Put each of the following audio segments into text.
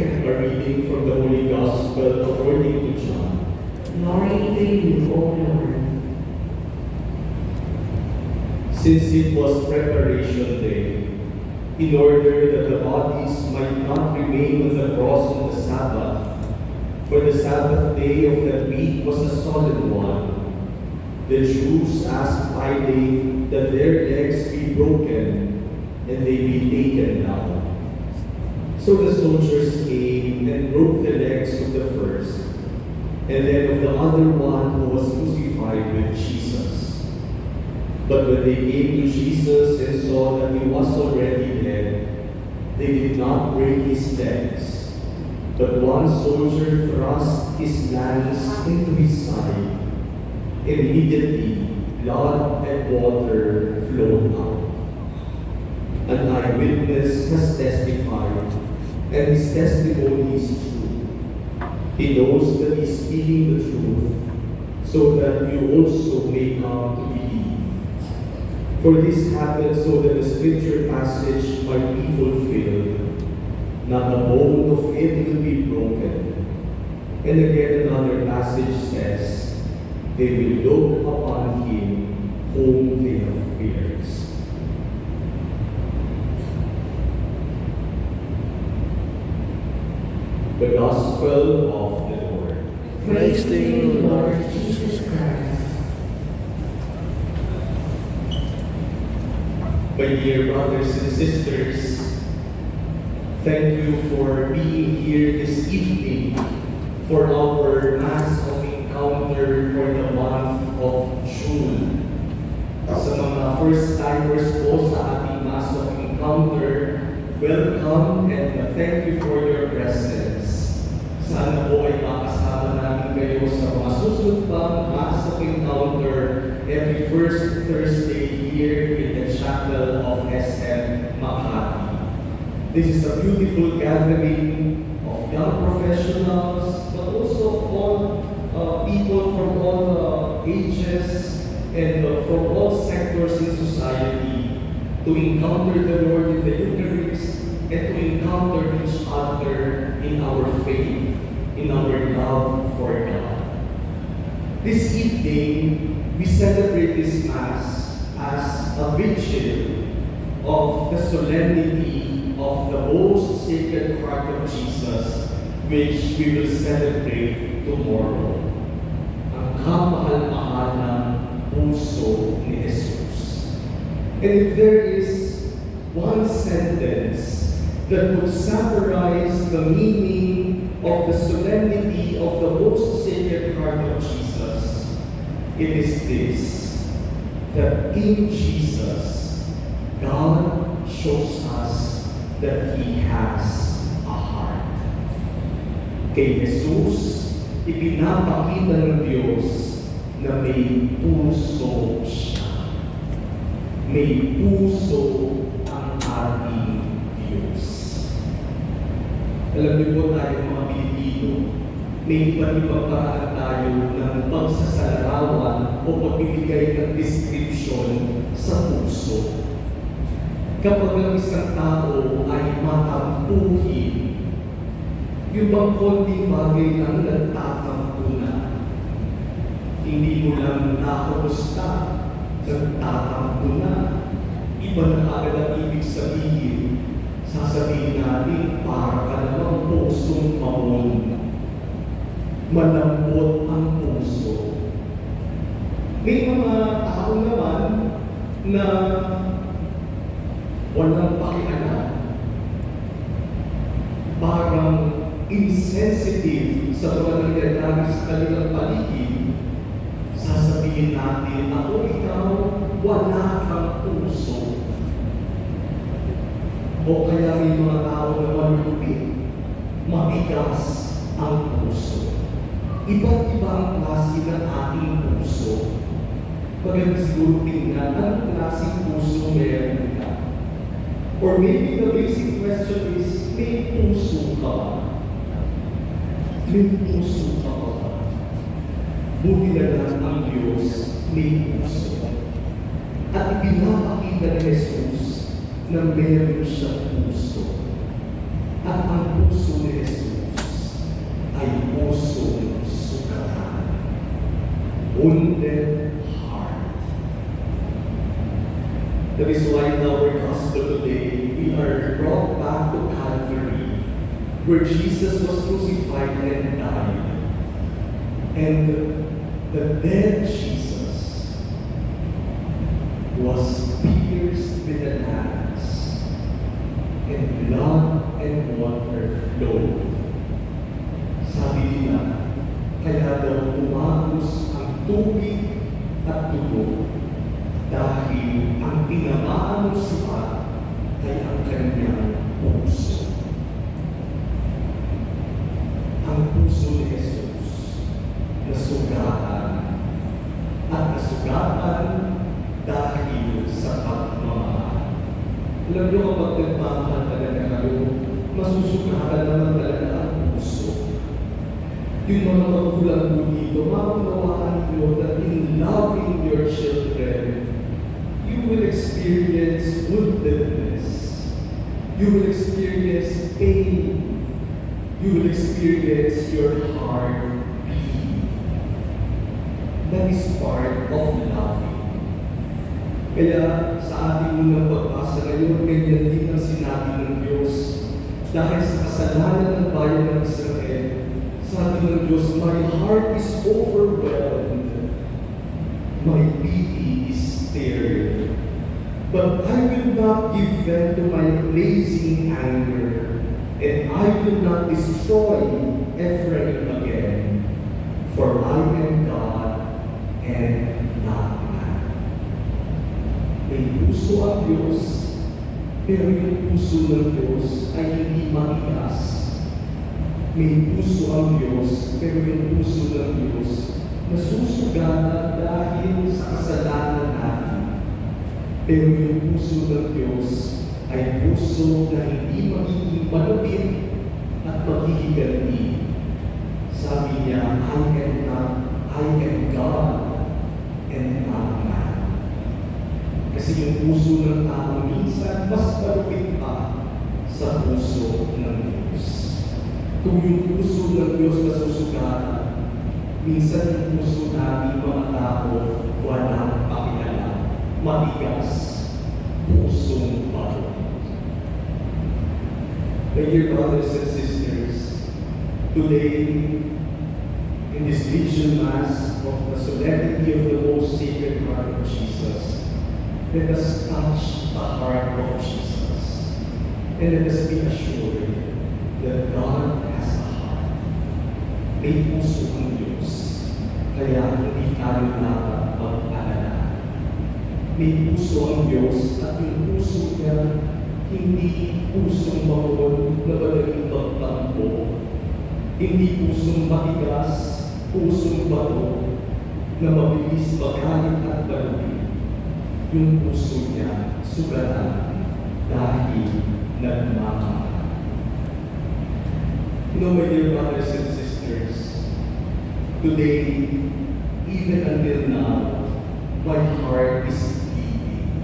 Spirit. A reading from the Holy Gospel according to John. Glory to you, O Lord. Since it was preparation day, in order that the bodies might not remain on the cross on the Sabbath, for the Sabbath day of that week was a solemn one, the Jews asked Pilate that their legs be broken and they be taken down. So the soldiers came and broke the legs of the first, and then of the other one who was crucified with Jesus. But when they came to Jesus and saw that he was already dead, they did not break his legs. But one soldier thrust his lance into his side. Immediately, blood and water flowed out. An eyewitness has testified, and his testimony is true. He knows that he is speaking the truth, so that you also may come to believe. For this happened so that the scripture passage might be fulfilled. Not a bone of it will be broken. And again another passage says, they will look upon him whom they have pierced. The Gospel of the Lord. Praise to you, Lord Jesus Christ. My dear brothers and sisters, thank you for being here this evening for our Mass of Encounter for the month of June. Sa mga first-timers po sa ating Mass of Encounter, welcome and thank you for your presence. Sana po ay makasama namin kayo sa mga susunod pang Mass of Encounter every first Thursday here in the Chapel of SM Makati. This is a beautiful gathering of young professionals, but also of all people from all ages and from all sectors in society to encounter the Lord in the Eucharist and to encounter each other in our faith, in our love for God. This evening, we celebrate this Mass as a vigil of the solemnity of the most sacred heart of Jesus, which we will celebrate tomorrow. Ang kamahal-mahalang puso ni Jesus. And if there is one sentence that would summarize the meaning of the solemnity of the most sacred heart of Jesus, it is this, that in Jesus, God shows us that He has a heart. Kay Jesus, ipinapakita ng Diyos na may puso siya. May puso ang ating Diyos. Alam niyo po tayo mga Pilipino, may iba't ibang paraan tayo ng pagsasalarawan o pagbibigay ng description sa puso. Kapag ang isang tao ay matampuhin, yung bang konting bagay lang nagtatampo na, hindi mo lang nakamusta, nagtatampo na, iba na agad ang ibig sabihin, sasabihin natin, para ka namang pusong maon. Malambot ang puso. May mga tao naman na walang pakialam. Parang insensitive sa mga nangyayari sa kanilang paligid. Sasabihin natin, ako ikaw, wala kang puso. O kaya may mga tao na malupit, mabigas ang puso. Iba't ibang klase ng ating puso. Maganda siguro tingnan, anong klaseng puso meron ka? Or maybe the basic question is, may puso ka ba? May puso ka ba? Buti na lang ang Diyos may puso. At ipinapakita ni Jesus na meron siyang puso. At ang puso ni Jesus ay pusong sugatan. Wounded heart. That is why in our gospel today, we are brought back to Calvary, where Jesus was crucified and died. And the dead Jesus was pierced with an axe, and blood and water flowed. Sabi nila, kaya daw umagos ang tubig at dugo dahil ang tinamaan ng sipat ay ang kanyang puso. Ang puso ni Jesus nasugatan at nasugatan dahil sa pagmamahal. Alam niyo kapag nagmamahal talaga kayo, masusugatan naman talaga ang puso. Yung mga magulang mo dito, maunawaan niyo that in loving your children, you will experience woundedness. You will experience pain. You will experience your heart bleed. That is part of loving. Kaya sa ating unang pagbasa ngayon, ganyan din ang sinabi ng Diyos. Dahil sa kasalanan ng bayan ng Israel, sabi ng Diyos, my heart is overwhelmed. My pity is stirred. But I will not give vent to my blazing anger, and I will not destroy Ephraim again, for I am God and not man. May puso ang Diyos, pero yung puso ng Diyos ay hindi matigas. May puso ang Diyos, pero yung puso ng Diyos nasusugatan dahil sa kasalanan natin. Pero yung puso ng Diyos ay puso na hindi magiging malupit at maghihiganti. Sabi niya, I am God and not man. Kasi yung puso ng tao minsan mas malupit pa sa puso ng Diyos. Kung yung puso ng Diyos nasusugatan, minsan yung puso natin mga tao walang pakialam, matigas, pusong bago. My dear brothers and sisters, today, in this Vision Mass of the Solemnity of the Most Sacred Heart of Jesus, let us touch the heart of Jesus, and let us be assured that God has a heart. May puso ang Diyos, kaya hindi tayo dapat mag-alala. May puso ang Diyos at yung puso niya hindi pusong makulong na madaling magtampo. Hindi pusong matigas, pusong bato na mabilis magalit at balupin. Yung puso niya sugatan dahil nagmamahal. You know, my dear brothers and sisters, today, even until now, my heart is beating.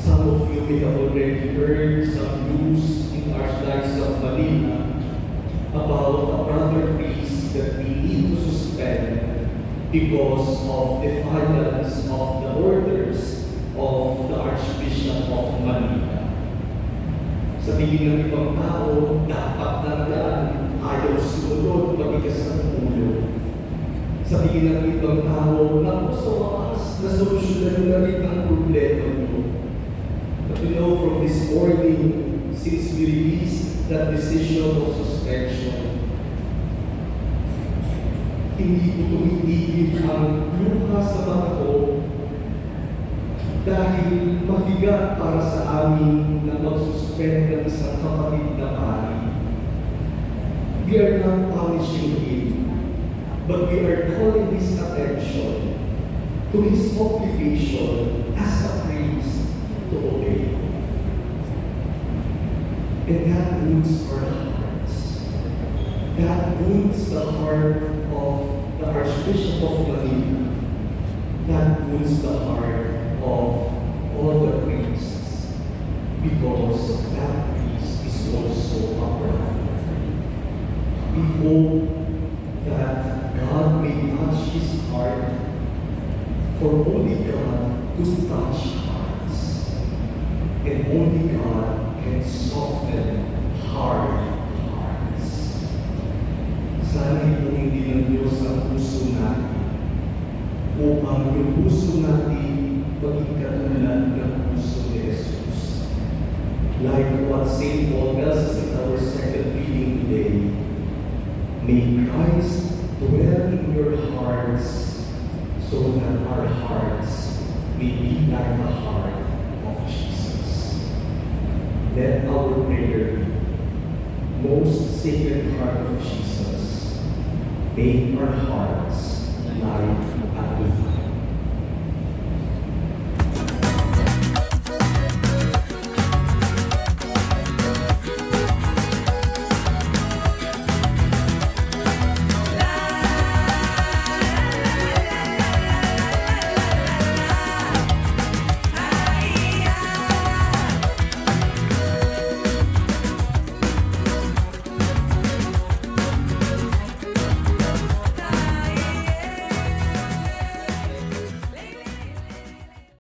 Some of you may have already heard some news in our Archdiocese of Manila about a brother priest that we need to suspend because of defiance of the orders of the Archbishop of Manila. Sabihin ng ibang tao, dapat na yan, ayaw sumunod, mabigas ang ulo. Sabihin ng ibang tao, naku sa wakas, nasolusyonan na rin ang problema nyo. But you know, from this morning, since we released that decision of suspension, hindi ko tumitigil ang luha sa mga ko dahil mabigat para sa amin na mag-suspend ng isang kapatid na pari. We are not punishing him, but we are calling his attention to his obligation as a priest to obey. And that wounds our hearts. That wounds the heart of the Archbishop of Manila. That wounds the heart of all the priests, because that priest is also our life. We hope that God may touch His heart, for only God to touch hearts, and only God can soften hard hearts. Sana po hindi ng Diyos ang puso natin, upang yung puso natin maging katulad ng puso ni Jesus. Like what St. Paul tells us in our second reading today, may Christ dwell in your hearts so that our hearts may be like the heart of Jesus. Let our prayer be, most sacred heart of Jesus, make our hearts